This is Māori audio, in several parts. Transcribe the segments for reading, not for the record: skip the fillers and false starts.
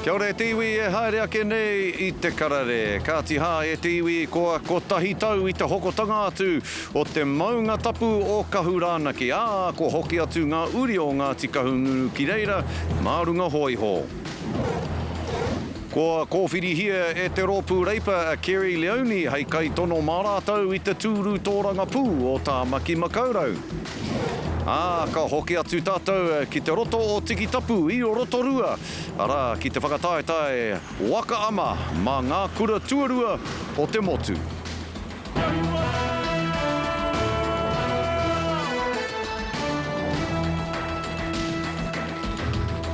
Kia ora e tiwi e haere ake nei I te Karere. Ka tiha e tiwi ko tahi tau I te hokotanga atu o te maunga tapu o Kahurānaki. Ko hoki atu ngā uri o Ngāti Kahungunu ki reira, mārunga hoiho. Ko kōwhiri hia e te rōpū reipa a Kerrin Leoni hei kai tono mārātau I te tūru tōranga pū o Tāmaki Makaurau. Ka hoki atu tātou ki te roto o tiki tapu I o roto rua. Ara, ki te whakataetae waka ama mā ngā kura tuarua o te motu.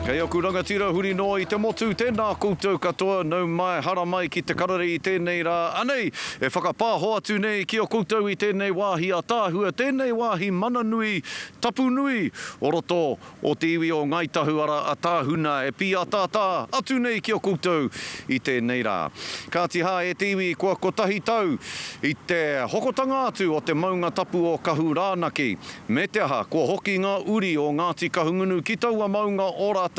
Kei oku rangatira huri noa I te motu, tēnā koutou katoa, nau mai hara mai ki te Karere I tēnei rā. Anei, e whakapāho atu nei ki o koutou I tēnei wāhi a tāhua, tēnei wāhi mana nui, tapu nui, o roto o te iwi o ngaitahu ara a tāhuna e pi a tātā atu nei ki o koutou I tēnei rā. Ka tiha e te iwi ko tahi tau I te hokotanga atu o te maunga tapu o Kahurānaki. Me te aha, ko hoki ngā uri o Ngāti Kahungunu ki taua maunga o rātou.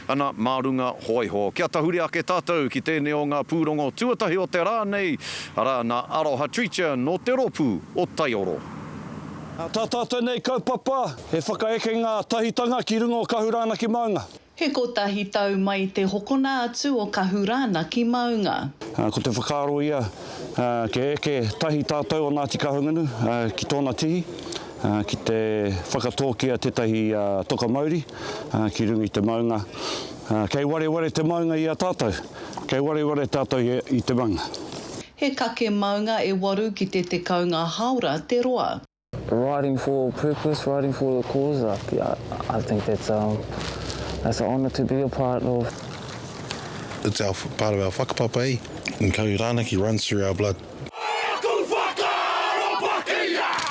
Ana mārunga hoiho. Kia tahuri ake tātou ki tēnei o ngā pūrongo tuatahi o te rā nei, ara nā aroha tricha no te ropu o Taioro. Tā tātou nei kaupapa, he whakaeke ngā tahitanga ki runga o Kahurānaki maunga. He ko tahi tau mai te hokona atu o Kahurānaki maunga. Ko te whakaaro ia, ke eke tahi tātou o Ngāti Kahungunu ki tōna tihi. Ki te whakatōkia tetahi toka mauri, ki runga I te maunga. Kei ware te maunga I a tātou, kei ware tātou I te manga. He kake maunga e waru ki te kaunga haura te roa. Riding for purpose, riding for the cause, I think that's an honour to be a part of. It's part of our whakapapa, and Kahurānaki runs through our blood.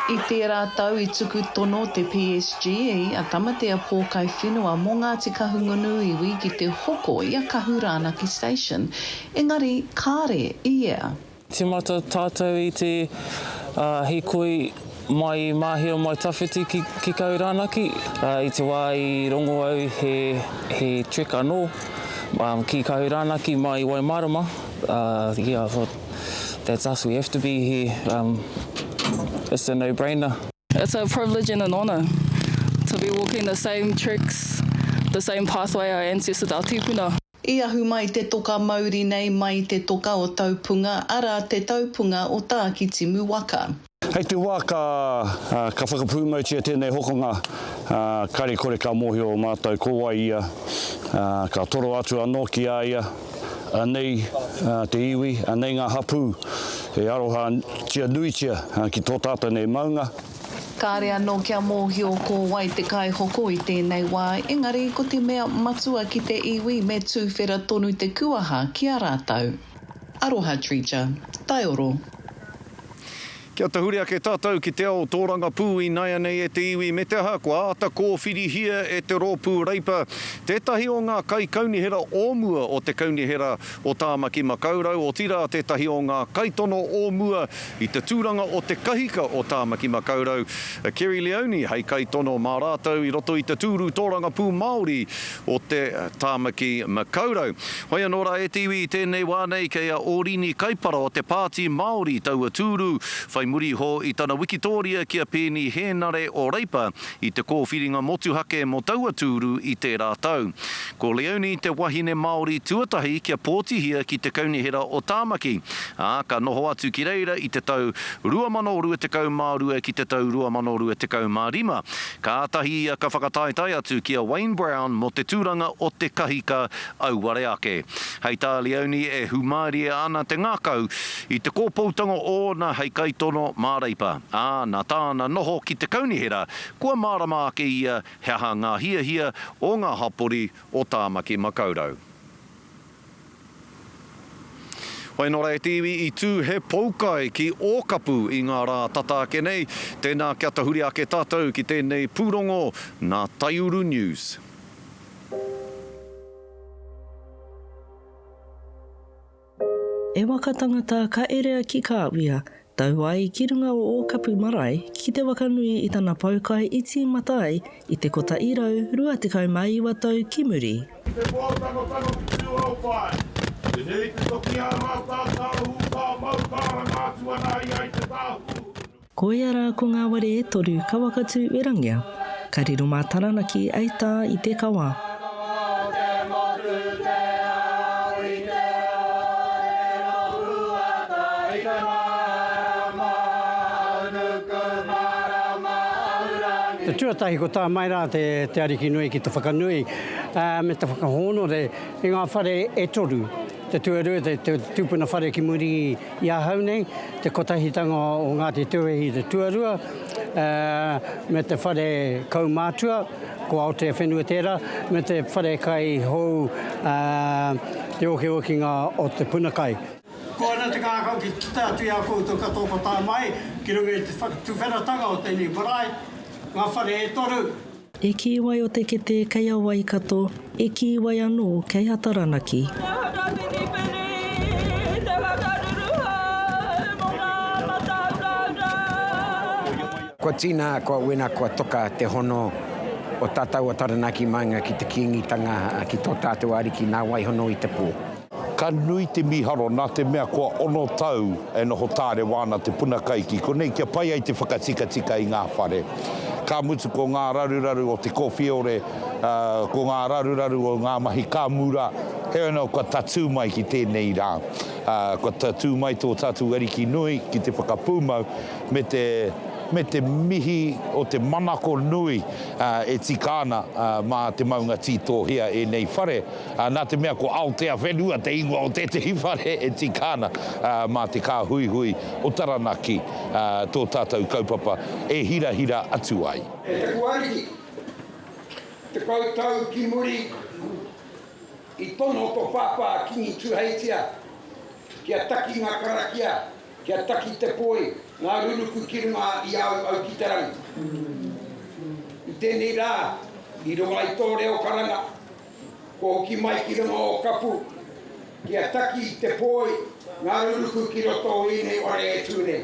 I tērā tau I tuku tono te PSG a tamatea poukai whenua mō Ngāti Kahungunu iwi ki te hoko I a Kahurānaki Station. Engari, kāre ia. Te mata tātou I te hikoi mai Māehe o mai tawhiti ki Kahurānaki. I te wā I rongo au he trek anō ki Kahurānaki mai Waimarama. I thought that's us, we have to be here. It's a no-brainer. It's a privilege and an honour to be walking the same treks, the same pathway our ancestors, our tipuna. I ahu mai te toka mauri nei mai te toka o taupunga, ara te taupunga o tā ki timu waka. Hei te wā ka whakapūmautia tēnei hokonga, kare kore ka mohi o mātou kōwai ia, ka toro atu anō ki a ia, Anei te iwi, anei ngā hapū, he aroha tia nui tia ki tō tātou nei maunga. Kāre anō kia mōhi o ko wai te kai hoko I tēnei wā, engari ko te mea matua ki te iwi me tūwhera tonu te kuaha ki a rātau. Aroha Tricha, Taioro. Kia tahuri ake tātou ki te ao tōranga pū I nai anei e te iwi me te aha kua ata kōwhiri hia e te rōpū reipa. Tētahi o ngā kai kaunihera ōmua o te kaunihera o Tāmaki Makaurau, o tira tētahi o ngā kaitono ōmua I te tūranga o te kahika o Tāmaki Makaurau. Kerrin Leoni hei kaitono mā rātou I roto I te tūru tōranga pū Māori o te Tāmaki Makaurau. Hoi anō rā e te iwi I tēnei wā nei kei a Orini kaipara o te pāti Māori taua tūru. Muri ho I tana wikitoria kia pēni hēnare o reipa I te kōwhiringa motuhake mo taua tūru I te rātau. Ko Leoni te wahine Māori tuatahi kia pōtihia ki te kaunihera o Tāmaki. Ka noho atu ki reira I te tau 2022 ki te tau 2025. Ka atahi ia ka whakataetai atu kia Wayne Brown mo te tūranga o te kahika auare ake. Hei tā Leoni e humārie ana te ngākau I te kōpoutanga o na hei kaitono Māreipa. Nā tāna noho ki te kaunihera, kua mārama ake ia heaha ngā hia o ngā hapori o Tāmaki Makaurau. Hoi nō rei tiwi I tū he poukai ki Okapu I ngā rā tata ake nei, tēnā kia tahuri ake tātou ki tēnei pūrongo nā Taiuru News. E waka tangata ka erea ki ka awia, tau ai ki runga o Okapu Marae ki te wakanui I tana poukai iti Matapae I te kota irau 22 tau ki muri. Ko ia rā ko ngā ware e toru ka wakatu e rangia. Ka riro mā taranaki ai tā i te kawa. Te tuatahi ko tā mai rā te ariki nui ki te whakanui, me te whakahono i ngā whare e toru. Te tuarua, te tūpuna whare ki muri i ahau nei, te kotahitanga o Ngāti Tūrei te tuarua, me te whare kaumātua, ko Aotearoa tērā, me te whare kai hou te okeokinga o te punakai. Ko ana te kākau ki tātui a koutou katoa tā mai, ki runga i te whakatuwheratanga o tēnei marae, ngā whare e toru. E ki wai o te kete kei awai kato, e ki wai anō kei hataranaki. Kua tīna, kua wena, kua toka te hono o tātou a taranaki maunga ki te kiingitanga ki tō tātou ariki nā waihono i te pō. Ka nui te miharo nā te mea kua ono tau e noho tāre wāna te punakaiki. Ko nei kia pai ai te whakatika i ngā whare. Ka mutu ko ngā raruraru o te kowhiore, ko ngā raruraru o ngā mahi kāmura, he anō kua tatū mai ki tēnei rā. Kua tatū mai tō tātou ariki nui ki te whakapūmau me te mihi o te manako nui e tikana mā te maunga tītohia e nei whare. Nā te mea ko Aotea whenua te ingoa o tētahi whare e tikana mā te kā hui o taranaki tō tātou kaupapa e hira atu ai. E te kuariki, te koutou ki muri i tono tō pāpā kingi tūheitia, kia taki ngā karakia, kia taki te poi, ngā ruruku ki runga i au ki te rangi. I tēnei rā, i runga i tō reo karanga, ko hoki mai ki runga o Okapu, kia taki te poi, ngā ruruku ki roto i nei ware e Tūrei.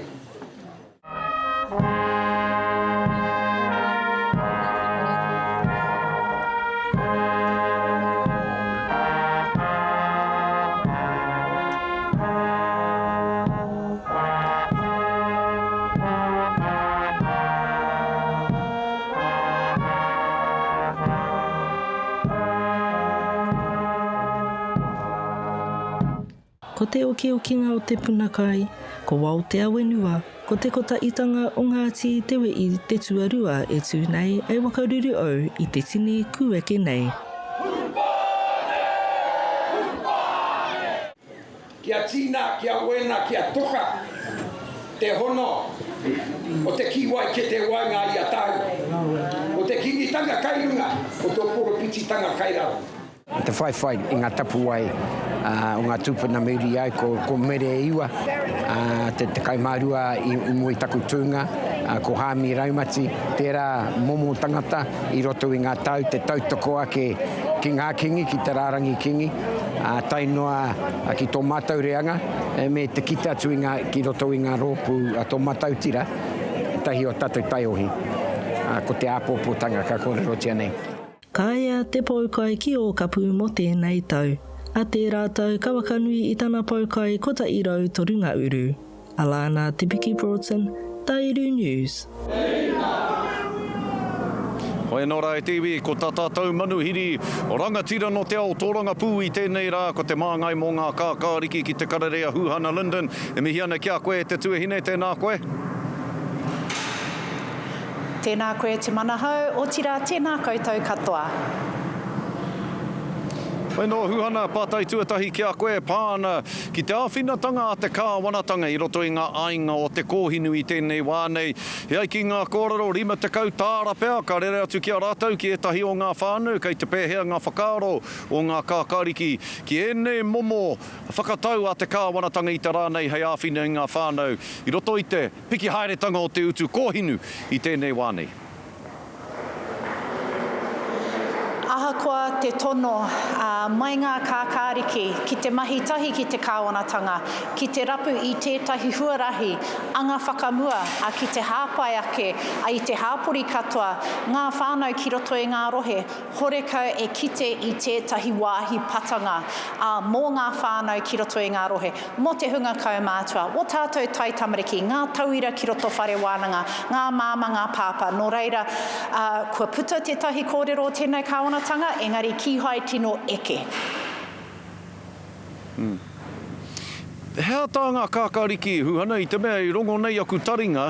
Ko te okeokinga o te punakai, ko Aotea wenua, ko te kotaitanga o Ngāti tewe i te tuarua e tū nei ai wakaruru au i te tini kueke nei. Kia tīna, kia wena, kia toka, te hono, o te kiwai ke te wainga i a tau, o te kingitanga kairunga, o tō poropititanga kairau. Te whaiwhai i ngā tapu ai o ngā tūpuna mauri ai ko mere e iwa, te kaimārua i mui taku tūnga, ko hāmi raumati, tērā momo tangata i roto i ngā tau, te tautoko ake ki ngā kingi, ki te rārangi kingi, tainoa ki tō mātau reanga, me te kita atu ki roto i ngā rōpu tō mātau tira, tahi o tātou taiohi, ko te āpōpōtanga ka kōrero tia nei. Kāia te poukai ki Okapu mo tēnei tau. A te rātau kawakanui i tana poukai ko ta irau torunga uru. Alana Tipiki Broughton, Tairu News. Hoi nō rai TV, ko tā tātou manuhiri o rangatira no te ao tōranga pū i tēnei rā, ko te māngai mō ngā kākāriki ki te Karere Huhana Linden. E mihi ana kia koe te tuahine tēnā koe. Tēnā koe te manahau, o tira tēnā koutou katoa. Hoi no Huhana, pātai tuatahi kia koe pāna ki te āwhinatanga a te kāwanatanga i roto i ngā ainga o te kōhinu i tēnei wānei. Hei ki ngā kōrero rima te kau tāra pēr, ka rere atu ki a rātau ki etahi o ngā whānau, kei te pēhea ngā whakaaro o ngā kākāriki. Ki ene momo whakatau a te kāwanatanga i te rānei hei āwhina i ngā whānau. I roto i te piki haeretanga o te utu kōhinu i tēnei wānei. Aha Ahakoa te tono mai ngā kākāriki ki te mahitahi ki te kāwanatanga, ki te rapu i tētahi huarahi, anga whakamua, a ki te hāpai ake, a i te hāpori katoa, ngā whānau ki roto i ngā rohe, horekau e kite i tētahi wāhi patanga, mō ngā whānau ki roto i ngā rohe, mō te hunga kau mātua, o tātou tai tamariki, ngā tauira ki roto whare wānanga, ngā māma, ngā pāpa, nō reira, kua puta tētahi kōrero tēnei kāwanatanga, engari ki hai tino eke. Hea tā ngā kākāriki huhana i te mea i rongo nei aku taringa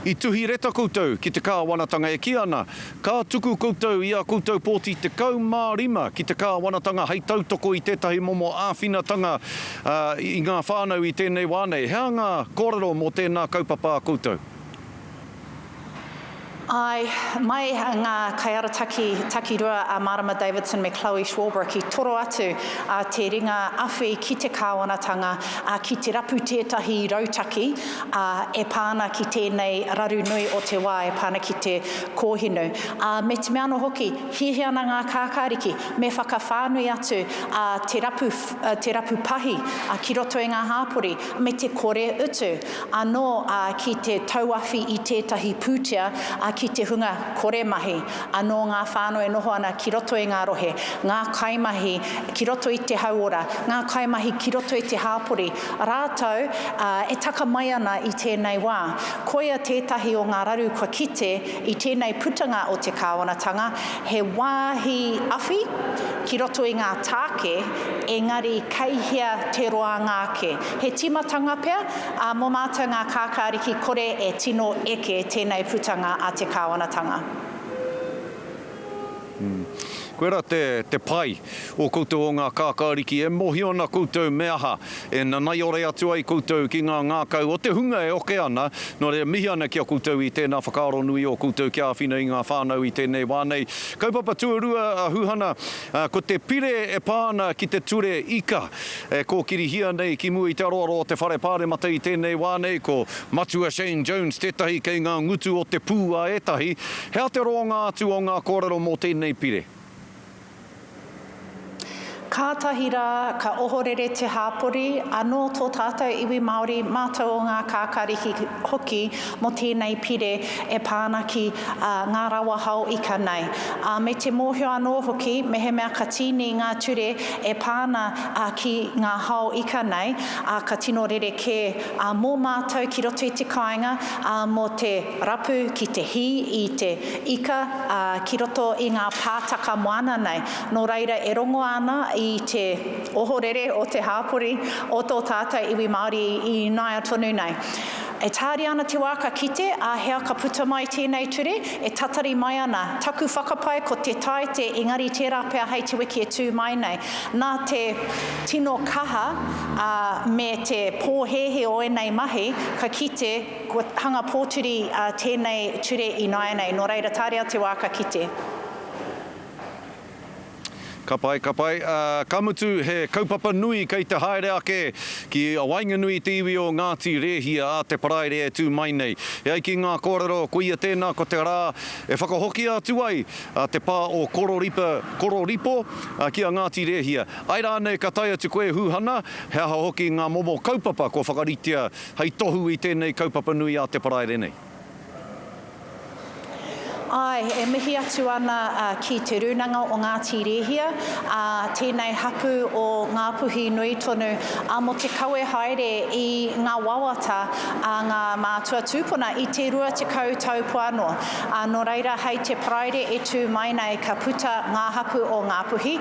i tuhi reta koutou ki te kāwanatanga e ki ana. Ka tuku koutou ia koutou pōti te kaumārima ki te kāwanatanga hei tautoko i tētahi momo āwhinatanga i ngā whānau i tēnei wānei. Hea ngā kōrero mō tēnā kaupapa kou?tou? Ai, mai ngā kaiarataki rua a Marama Davidson me Chloe Schwarber ki toro atu te ringa awhi ki te kāwanatanga ki te rapu tētahi rautaki e pāna ki tēnei raru nui o te wā e pāna ki te kōhinu. Me te meano hoki, hihi ana ngā kākāriki me whakawhānui atu te rapu pahi ki roto i ngā hāpori me te kore utu. Anō ki te tauawhi i tētahi pūtea ki te hunga kore mahi, anō ngā whānau e noho ana ki roto i ngā rohe, ngā kaimahi ki roto i te hauora, ngā kaimahi ki roto i te hāpori. Rātou e taka mai ana i tēnei wā. Koia tētahi o ngā raru kua kite i tēnei putanga o te kāwanatanga, he wāhi awhi ki roto i ngā tāke, engari kaihia te roa ngāke. He timatanga pea, mō mātou ngā kākāriki kore e tino eke tēnei putanga a te kāwanatanga. Koe rā te pai o koutou o ngā kākāriki e mohi ona koutou me aha e nanai ore atu ai koutou ki ngā ngākau o te hunga e oke ana no rea mihi ana ki a koutou i tēnā whakaaro nui o koutou ki āwhina i ngā whānau i tēnei wānei. Kaupapa tuarua huhana ko te pire e pāna ki te ture ika ko kirihia nei ki mua i te aroaro o te whare pāremata i tēnei wānei ko Matua Shane Jones tētahi kei ngā ngutu o te pū a etahi. Hea te roanga atu o ngā kōrero mō tēnei pire? Kātahi rā, ka ohorere te hāpori, anō tō tātou iwi Māori, mātou o ngā kākāriki hoki mo tēnei pire e pāna ki ngā rawa hau ika nei. Me te mōhio anō hoki, me he mea ka tīni ngā ture e pāna ki ngā hau ika nei, ka tino rere ke mō mātou ki roto i te kāinga, mo te rapu ki te hi i te ika, ki roto i ngā pātaka moana nei. Nō reira e rongo ana i te ohorere o te hāpori o tō tātou iwi Māori i nai atonu nei. E tāri ana te wāka kite, hea ka puta mai tēnei ture, e tatari mai ana. Taku whakapai ko te taite, engari tērā pēr hei te wiki e tū mai nei. Nā te tino kaha me te pōhehe o enei mahi, ka kite, ko hanga pōturi tēnei ture i nai nei. Nō reira tāri a te wāka kite. Ka pai. Ka mutu he kaupapa nui kei te haere ake ki a wainganui te iwi o Ngāti Rehia a te paraire e tū mai nei. E ai ki ngā kōrero, kuia tēnā ko te rā e whakahoki atu ai te pā o kororipo ki a Ngāti Rehia. Ai rānei ka tai atu koe huhana, hea hoki ngā momo kaupapa ko whakaritia hei tohu i tēnei kaupapa nui a te paraire nei. Ai, e mihi atu ana ki te runanga o Ngāti Rehia, tēnei hapu o ngā puhi nui tonu, mo te kaue haere i ngā wawata ngā mātua tūpuna i te rua te kautau puano. Nō reira, hei te paraire e tū mai nei ka puta ngā hapu o ngā puhi,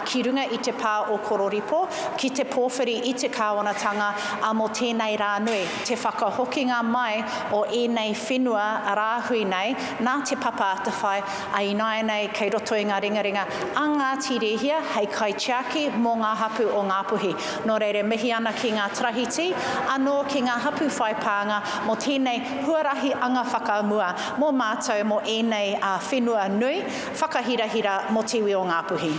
ki runga i te pā o kororipo, ki te pōwhiri i te kāwanatanga mo tēnei rā nui. Te whakahokinga mai o enei whenua rāhui nei, nā te papa ātawhai a ināia nei kei roto i ngā ringaringa a Ngāti Rehia hei kai tiaki mō ngā hapu o ngā puhi. Nō reire mihi ana ki ngā trahiti, anō ki ngā hapu whaipānga mō tēnei huarahi anga whakaamua mō mātou mō enei whenua nui, whakahirahira mō tiwi o ngā puhi.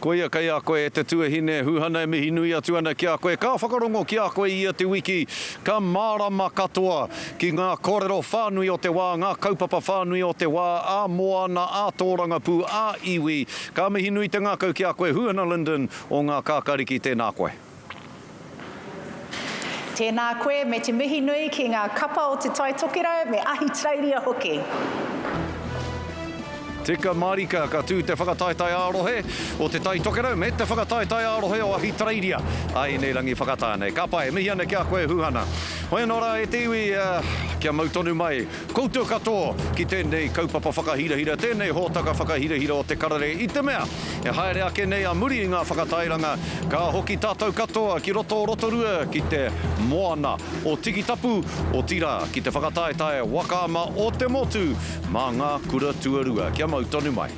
Ko ia kai a koe e te tuahine huhana e mihi nui atu ana ki a koe. Ka whakarongo ki a koe ia te wiki. Ka mārama katoa ki ngā kōrero whānui o te wā, ngā kaupapa whānui o te wā, a moana, a tōranga pū, a iwi. Ka mihi nui te ngākau ki a koe Huana Linden o ngā kākariki tēnā koe. Tēnā koe, me te mihi nui ki ngā kapa o te tai tokero, me ahi trairia hoki. Tika marika ka tū te whakataetai ārohe o te tai tokerau me te whakataetai ārohe o ahi trairia. Ai nei rangi whakatāne. Ka pai, mihi ana ki a koe Huhana. Hoi nora e te iwi kia mautonu mai. Koutua katoa ki tēnei kaupapa whakahirahira, tēnei hōtaka whakahirahira o te karare i te mea. E haere ake nei a muri i ngā whakatairanga. Ka hoki tātou katoa ki roto rotorua ki te moana o tikitapu o tira ki te whakataetai wakaama o te motu mā ngā kura tuarua. Kia mautonu mai.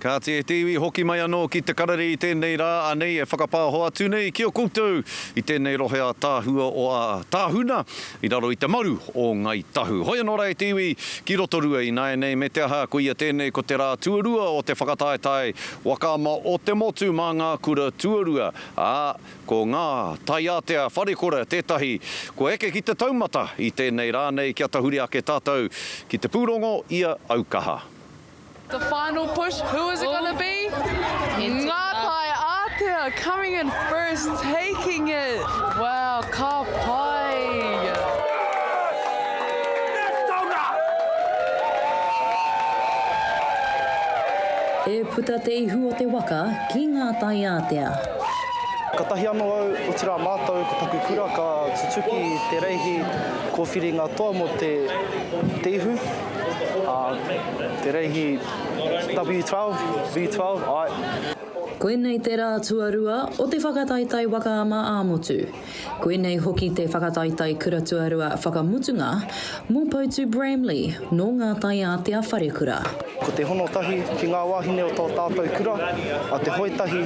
Ka te iwi hoki mai anō ki te karare i tēnei rā, Anei e whakapāho atu nei ki o koutou i tēnei rohe a tāhua o a tāhuna i raro i te maru o ngai tahu. Hoi anō rā e te iwi ki rotorua i nai nei me te aha ko ia tēnei ko te rā tuarua o te whakataetai wakaama o te motu mā ngā kura tuarua. Ko ngā taiatea wharekora tētahi ko eke ki te taumata i tēnei rā nei kia tahuri ake tātou ki te pūrongo ia aukaha. The final push, who is it going to be? Ngāti Atea coming in first, taking it. Wow, ka pai. E puta te ihu o te waka ki Ngāti Atea. Ka tahi anō au o tira mātou ko taku kura ka tutuki te reihi ko whiringa toa mo te ihu. Te reihi W12, V12, ai. Koenei te rā tuarua o te whakataitai wakaama āmotu. Koenei hoki te whakataitai kura tuarua whakamutunga mō poutu Bramley no Ngāti Atea wharekura. Ko te hono tahi ki ngā wāhine o tō tātou kura, a te hoi tahi,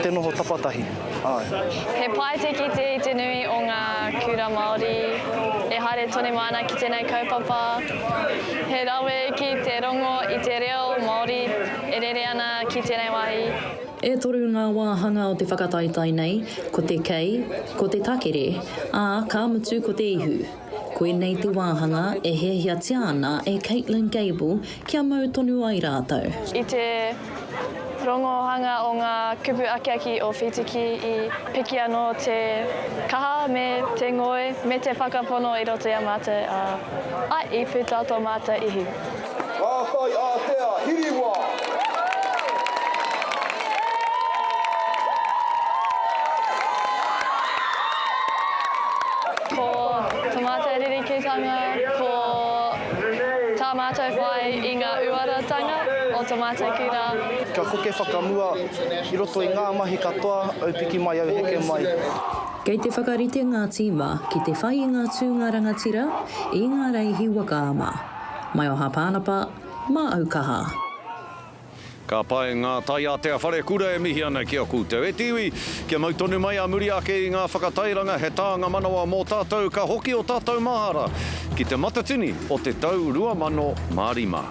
te noho tapatahi. Ai. He pai te ki te nui o ngā kura Māori, e haere tone mana ki tēnei kaupapa. He rawe ki te rongo i te reo Māori, e rere ana ki tēnei wahi. E toru ngā wāhanga o te whakataitai nei, ko te kei, ko te takere, ā ka mutu ko te ihu. Koenei te wāhanga e hehia te ana e Caitlin Gable kia mau tonu ai rātou. I te rongohanga o ngā kupu akiaki o whituki i piki anō te kaha me te ngoe, me te whakapono i roto ia mata, ai i puta tō mata ihi. Ngāti Atea, hiriwa! Ko tomata ririkitanga, ko tā mātou whai i ngā uaratanga o tomata kura. Ka koke whakamua i roto i ngā mahi katoa, au piki mai au heke mai. Kei te whakarite ngā tīma ki te whai i ngā tūnga rangatira i ngā reihi wakaama. Mai o hapānapa, mā aukaha. Ka pai ngā taiatea wharekura e mihi ana ki a koutou. E tiwi, kia mautonu mai a muri ake i ngā whakatairanga he tānga manawa mō tātou ka hoki o tātou mahara ki te matatini o te tau 2025.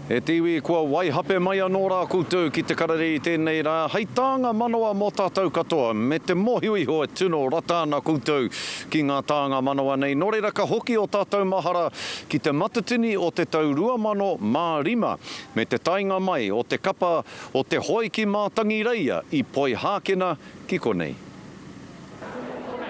E tiwi, kua waihape mai anō rā koutou ki te karare i tēnei rā. Hei tānga manawa mō tātou katoa, me te mohiuiho e tuno ratana koutou ki ngā tānga manawa nei. Nō reira ka hoki o tātou mahara ki te matatini o te tau 2025, me te tainga mai o te kapa o te hoi ki mātangi reia i poi hākena ki konei.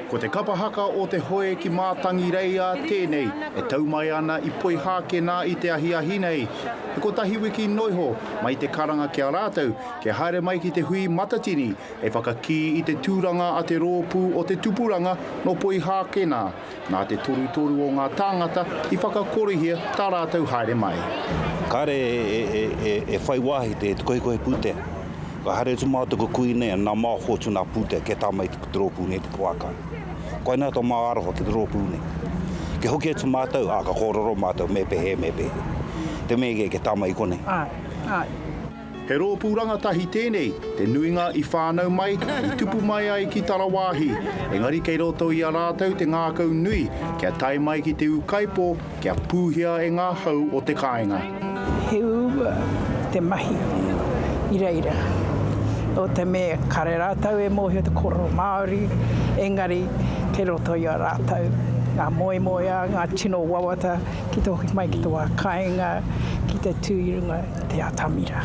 Ko te kapa haka o te hoe ki mātangi reia tēnei, e tau mai ana i poi hākena i te ahiahi nei. E ko tahi wiki noiho, mai te karanga kia rātou, ke haere mai ki te hui matatini, e whakaki i te tūranga a te rōpū o te tupuranga no poi hākena. Nā te toru o ngā tāngata i whakakorihia tā rātou haere mai. Kāre e whai wāhi te kohe pūtea. Ka haere tu mātuka kui nei, nā māhotu nā pūtea, ke tā mai te rōpū nei te kuakai. Koe nā tō māaroho ki te rōpū nei. Ke hoki atu mātou, ka kororo mātou, me pehe. Te mege ke tā mai konei. He rōpū rangatahi tēnei, te nuinga i whānau mai, i tupu mai ai ki Tarawāhi. Engari kei roto i a rātou te ngākau nui, kia tai mai ki te ukaipo, kia pūhia e ngā hau o te kāinga. He ua te mahi. i reira. O te mea kare rātau e mōhio te koro mauri, engari ke roto i a rātau. Ngā moe ngā tino wawata, ki te hoki mai ki te wā kāinga, ki te tūirunga, te atamira.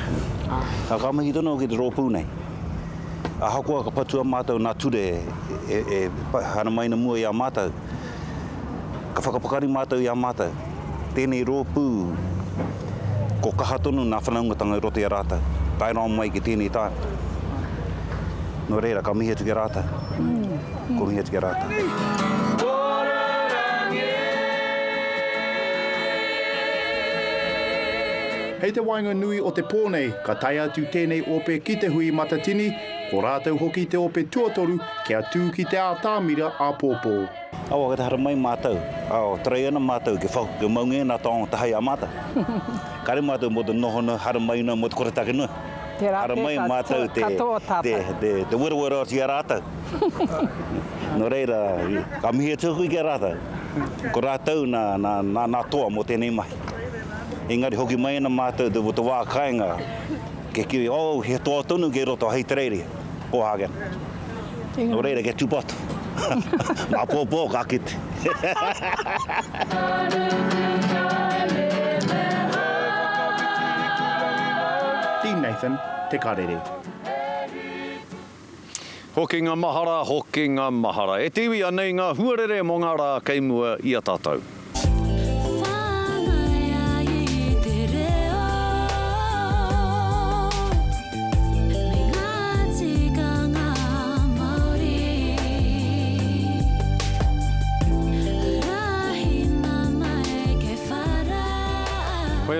Ka mihi tono ki te rōpū nei. A hakua ka patua mātou nā ture hana maina mua i a mātou. Ka whakapakari mātou i a mātou. Tēnei rōpū, ko kaha tonu nā whanaungatanga i roto i a rātou. Tai rā mai ki tēnei tāna. No reira, ka mihi atu ki a rātou. Ko mihi atu ki a rātou. Hei te wainga nui o te pōnei, ka tai atu tēnei ope ki te hui matatini, ko rātou hoki te ope tuatoru, kia tū ki te ātāmira a pōpō. Awa, ka te hara mai mātou. Trei ana mātou ke whau, ke maunga nā tāonga tahai a mātou. Kare mātou mo te nohono, hara mai na mo te koretake nui. Hara mai mātou te wera o ti a rātou. No reira, ka mihi atu hui ki a rātou. Ko rātou nā toa mo tēnei mai. Engari hoki mai na mātou te wā kāinga, ke kiwi, he toa tonu ke roto hei tereire, Hagen. No reira ke tūpatu. Mā pōpō ka kite. Dean Nathan, te Karere. Hoki ngā mahara. E tiwi anei ngā huarere mō ngā rā keimua i a tātou.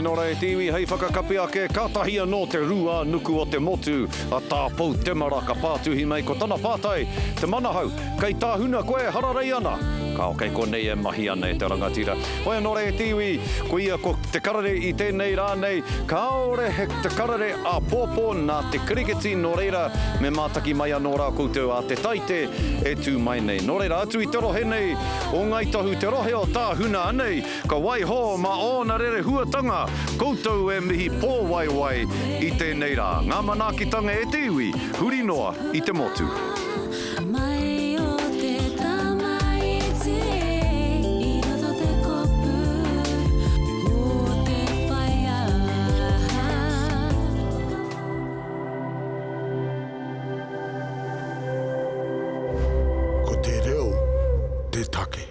Nora e tiwi hei whakakapi ake kātahia no te rua nuku o te motu a tāpou te mara ka pātuhi mai ko tana pātai te manahau kei tāhuna koe hararei ana ka o kei konei e mahi ana e te rangatira. Hoi nora e tiwi ko ia ko te karare i tēnei rānei kaore he te karare a pōpō nā te kriketi no reira me mātaki mai anō rā koutou a te taite e tū mai nei. No reira atu i te rohe nei o ngaitahu te rohe o tāhuna anei ka waiho ma ona rere huatanga koutou e mihi pōwaiwai i tēnei rā. Ngā manaakitanga e te iwi, huri noa i te motu. Ko te reo, te take.